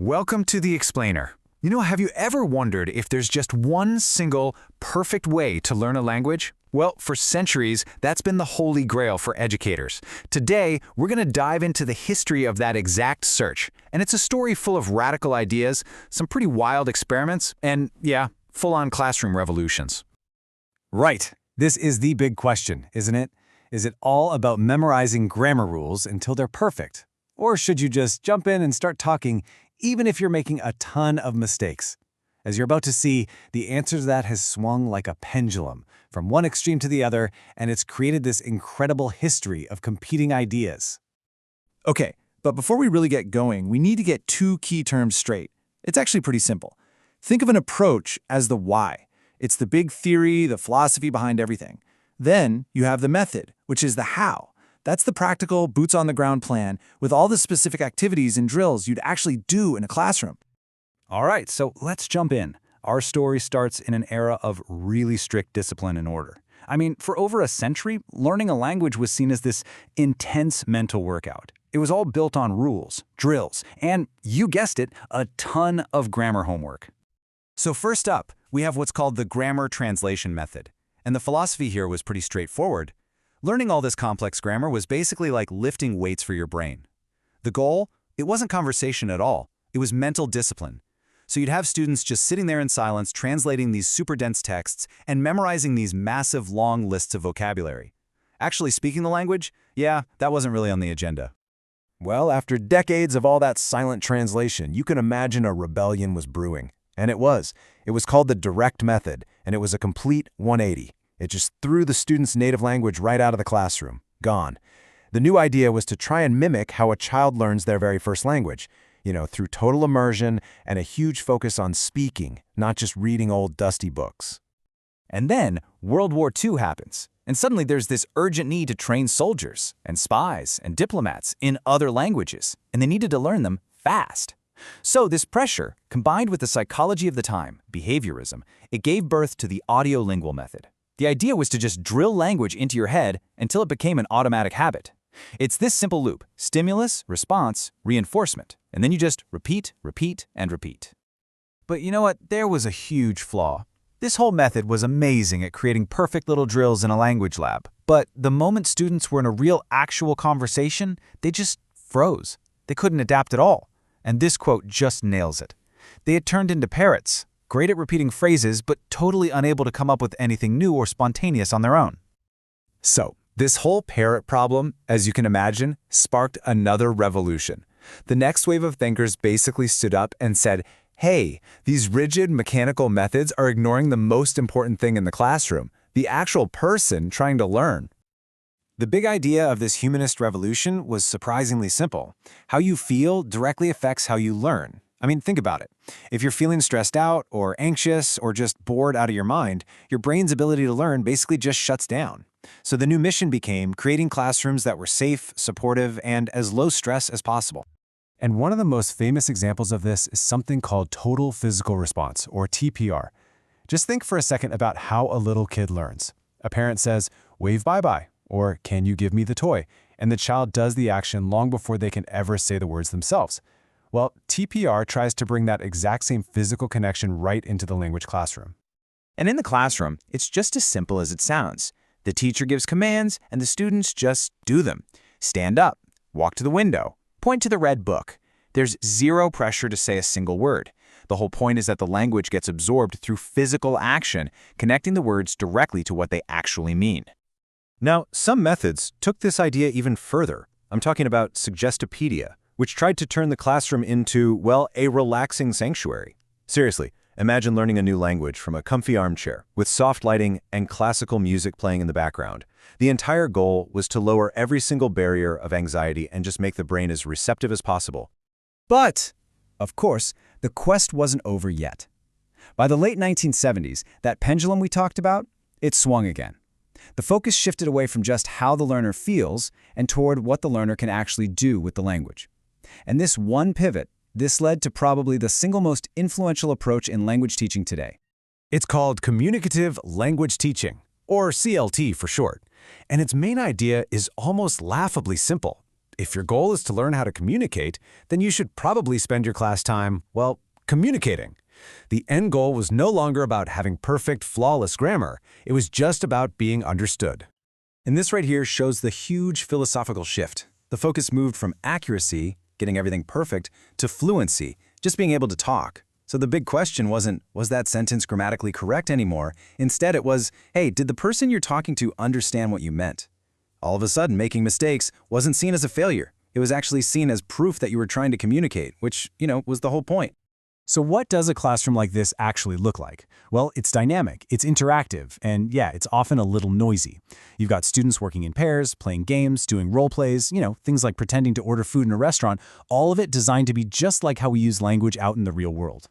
Welcome to the Explainer. Have you ever wondered if there's just one single, perfect way to learn a language? Well, for centuries, that's been the holy grail for educators. Today, we're going to dive into the history of that exact search. And it's a story full of radical ideas, some pretty wild experiments, and, yeah, full-on classroom revolutions. Right. This is the big question, isn't it? Is it all about memorizing grammar rules until they're perfect? Or should you just jump in and start talking even if you're making a ton of mistakes? As you're about to see, the answer to that has swung like a pendulum from one extreme to the other, and it's created this incredible history of competing ideas. Okay, but before we really get going, we need to get two key terms straight. It's actually pretty simple. Think of an approach as the why. It's the big theory, the philosophy behind everything. Then you have the method, which is the how. That's the practical, boots-on-the-ground plan with all the specific activities and drills you'd actually do in a classroom. All right, so let's jump in. Our story starts in an era of really strict discipline and order. For over a century, learning a language was seen as this intense mental workout. It was all built on rules, drills, and, you guessed it, a ton of grammar homework. So first up, we have what's called the grammar translation method. And the philosophy here was pretty straightforward. Learning all this complex grammar was basically like lifting weights for your brain. The goal? It wasn't conversation at all. It was mental discipline. So you'd have students just sitting there in silence, translating these super dense texts and memorizing these massive long lists of vocabulary. Actually speaking the language? Yeah, that wasn't really on the agenda. Well, after decades of all that silent translation, you can imagine a rebellion was brewing. And it was. It was called the direct method, and it was a complete 180. It just threw the student's native language right out of the classroom. Gone. The new idea was to try and mimic how a child learns their very first language, through total immersion and a huge focus on speaking, not just reading old dusty books. And then World War II happens, and suddenly there's this urgent need to train soldiers and spies and diplomats in other languages, and they needed to learn them fast. So this pressure, combined with the psychology of the time, behaviorism, it gave birth to the audiolingual method. The idea was to just drill language into your head until it became an automatic habit. It's this simple loop: stimulus, response, reinforcement, and then you just repeat, repeat, and repeat. But you know what? There was a huge flaw. This whole method was amazing at creating perfect little drills in a language lab, but the moment students were in a real actual conversation, they just froze. They couldn't adapt at all. And this quote just nails it. They had turned into parrots, great at repeating phrases, but totally unable to come up with anything new or spontaneous on their own. So, this whole parrot problem, as you can imagine, sparked another revolution. The next wave of thinkers basically stood up and said, hey, these rigid mechanical methods are ignoring the most important thing in the classroom, the actual person trying to learn. The big idea of this humanist revolution was surprisingly simple. How you feel directly affects how you learn. Think about it. If you're feeling stressed out or anxious or just bored out of your mind, your brain's ability to learn basically just shuts down. So the new mission became creating classrooms that were safe, supportive, and as low stress as possible. And one of the most famous examples of this is something called total physical response, or TPR. Just think for a second about how a little kid learns. A parent says, wave bye-bye, or can you give me the toy? And the child does the action long before they can ever say the words themselves. Well, TPR tries to bring that exact same physical connection right into the language classroom. And in the classroom, it's just as simple as it sounds. The teacher gives commands, and the students just do them. Stand up, walk to the window, point to the red book. There's zero pressure to say a single word. The whole point is that the language gets absorbed through physical action, connecting the words directly to what they actually mean. Now, some methods took this idea even further. I'm talking about Suggestopedia, which tried to turn the classroom into, well, a relaxing sanctuary. Seriously, imagine learning a new language from a comfy armchair with soft lighting and classical music playing in the background. The entire goal was to lower every single barrier of anxiety and just make the brain as receptive as possible. But, of course, the quest wasn't over yet. By the late 1970s, that pendulum we talked about, it swung again. The focus shifted away from just how the learner feels and toward what the learner can actually do with the language. And this one pivot, this led to probably the single most influential approach in language teaching today. It's called communicative language teaching, or CLT for short. And its main idea is almost laughably simple. If your goal is to learn how to communicate, then you should probably spend your class time, well, communicating. The end goal was no longer about having perfect, flawless grammar. It was just about being understood. And this right here shows the huge philosophical shift. The focus moved from accuracy, getting everything perfect, to fluency, just being able to talk. So the big question wasn't, was that sentence grammatically correct anymore? Instead, it was, hey, did the person you're talking to understand what you meant? All of a sudden, making mistakes wasn't seen as a failure. It was actually seen as proof that you were trying to communicate, which, was the whole point. So what does a classroom like this actually look like? Well, it's dynamic, it's interactive, and yeah, it's often a little noisy. You've got students working in pairs, playing games, doing role plays, things like pretending to order food in a restaurant, all of it designed to be just like how we use language out in the real world.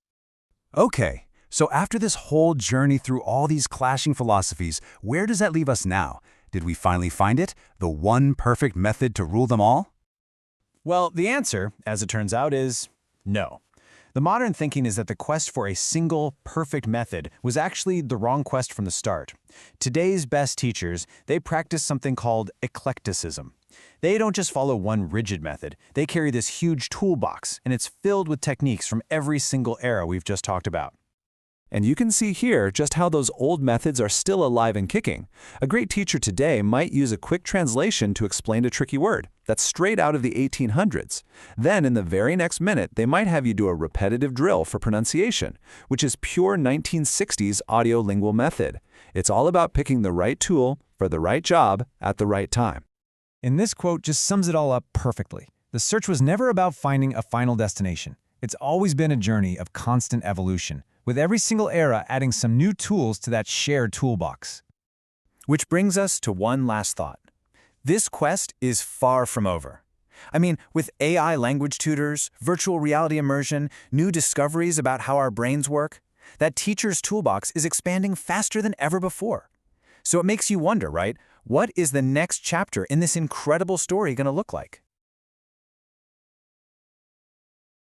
Okay, so after this whole journey through all these clashing philosophies, where does that leave us now? Did we finally find it? The one perfect method to rule them all? Well, the answer, as it turns out, is no. The modern thinking is that the quest for a single, perfect method was actually the wrong quest from the start. Today's best teachers, they practice something called eclecticism. They don't just follow one rigid method, they carry this huge toolbox, and it's filled with techniques from every single era we've just talked about. And you can see here just how those old methods are still alive and kicking. A great teacher today might use a quick translation to explain a tricky word. That's straight out of the 1800s. Then, in the very next minute, they might have you do a repetitive drill for pronunciation, which is pure 1960s audiolingual method. It's all about picking the right tool for the right job at the right time. And this quote just sums it all up perfectly. The search was never about finding a final destination. It's always been a journey of constant evolution, with every single era adding some new tools to that shared toolbox. Which brings us to one last thought. This quest is far from over. I mean, with AI language tutors, virtual reality immersion, new discoveries about how our brains work, that teacher's toolbox is expanding faster than ever before. So it makes you wonder, right? What is the next chapter in this incredible story going to look like?